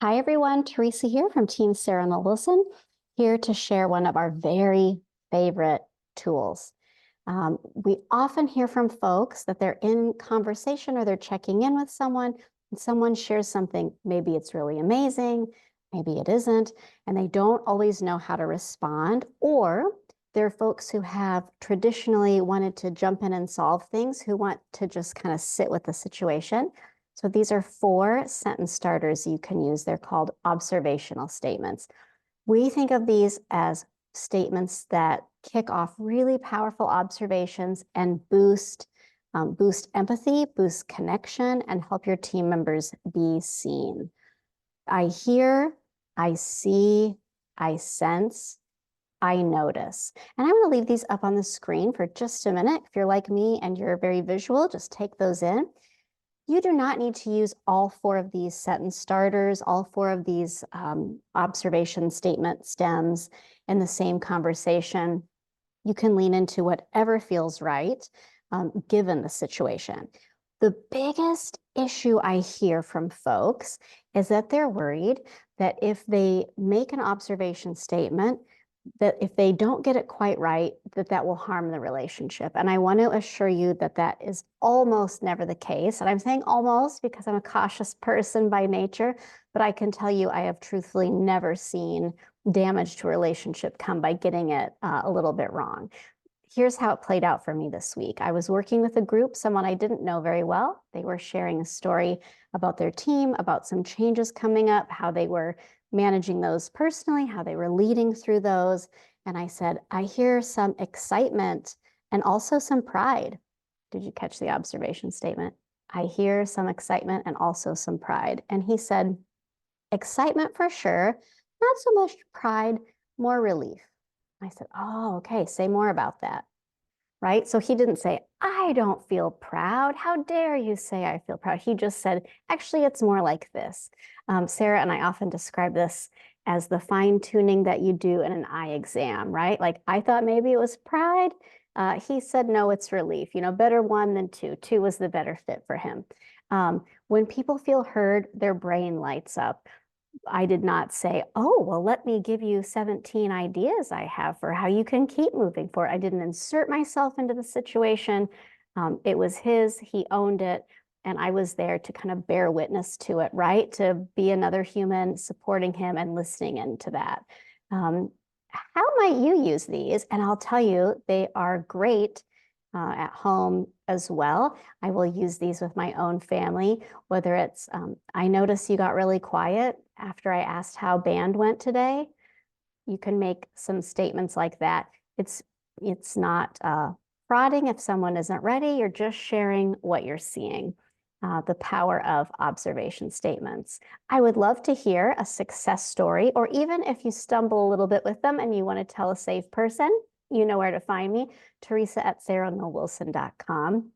Hi, everyone. Teresa here from Team Sarah and Wilson, here to share one of our very favorite tools. We often hear from folks that they're in conversation or they're checking in with someone, and someone shares something. Maybe it's really amazing, maybe it isn't, and they don't always know how to respond. Or there are folks who have traditionally wanted to jump in and solve things, who want to just kind of sit with the situation. So these are 4 sentence starters you can use. They're called observational statements. We think of these as statements that kick off really powerful observations and boost empathy, boost connection, and help your team members be seen. I hear, I see, I sense, I notice. And I'm going to leave these up on the screen for just a minute. If you're like me and you're very visual, just take those in. You do not need to use all 4 of these sentence starters, all 4 of these observation statement stems in the same conversation. You can lean into whatever feels right, given the situation. The biggest issue I hear from folks is that they're worried that if they make an observation statement, that if they don't get it quite right, that will harm the relationship. And I want to assure you that that is almost never the case. And I'm saying almost because I'm a cautious person by nature, but I can tell you I have truthfully never seen damage to a relationship come by getting it a little bit wrong. Here's how it played out for me this week. I was working with a group, someone I didn't know very well. They were sharing a story about their team, about some changes coming up, how they were managing those personally, how they were leading through those. And I said, I hear some excitement and also some pride. Did you catch the observation statement? I hear some excitement and also some pride. And he said, excitement for sure, not so much pride, more relief. I said, oh, okay, say more about that. Right? So he didn't say, I don't feel proud. How dare you say I feel proud? He just said, actually, it's more like this. Sarah and I often describe this as the fine tuning that you do in an eye exam, right? Like I thought maybe it was pride. He said, no, it's relief. You know, better 1 than 2. 2 was the better fit for him. When people feel heard, their brain lights up. I did not say, oh, well, let me give you 17 ideas I have for how you can keep moving forward. I didn't insert myself into the situation. It was his, he owned it, and I was there to kind of bear witness to it, right? To be another human supporting him and listening into that. How might you use these? And I'll tell you, they are great at home as well. I will use these with my own family, whether it's, I noticed you got really quiet after I asked how band went today. You can make some statements like that. It's not prodding if someone isn't ready. You're just sharing what you're seeing. The power of observation statements. I would love to hear a success story, or even if you stumble a little bit with them and you want to tell a safe person, you know where to find me, Teresa at sarahnollwilson.com.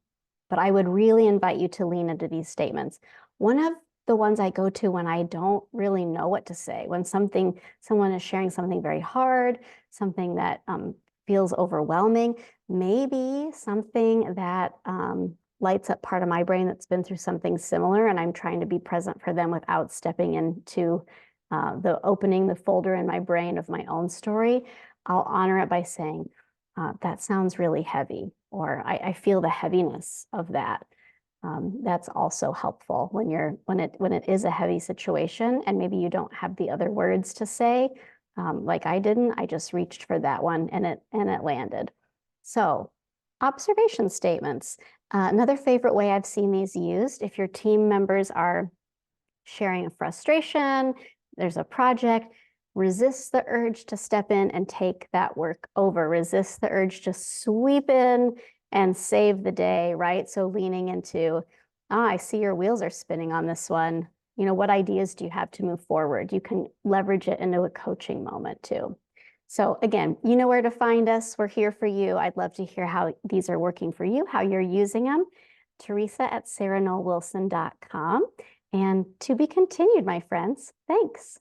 But I would really invite you to lean into these statements. One of the ones I go to when I don't really know what to say, when someone is sharing something very hard, something that feels overwhelming, maybe something that lights up part of my brain that's been through something similar, and I'm trying to be present for them without stepping into opening the folder in my brain of my own story. I'll honor it by saying, that sounds really heavy, or I feel the heaviness of that. That's also helpful when it is a heavy situation and maybe you don't have the other words to say, like I didn't. I just reached for that one and it landed. So observation statements. Another favorite way I've seen these used, if your team members are sharing a frustration, there's a project, resist the urge to step in and take that work over. Resist the urge to sweep in and save the day, right? So leaning into, I see your wheels are spinning on this one. You know, what ideas do you have to move forward? You can leverage it into a coaching moment too. So again, you know where to find us. We're here for you. I'd love to hear how these are working for you, how you're using them. Teresa at sarahnollwilson.com. And to be continued, my friends. Thanks.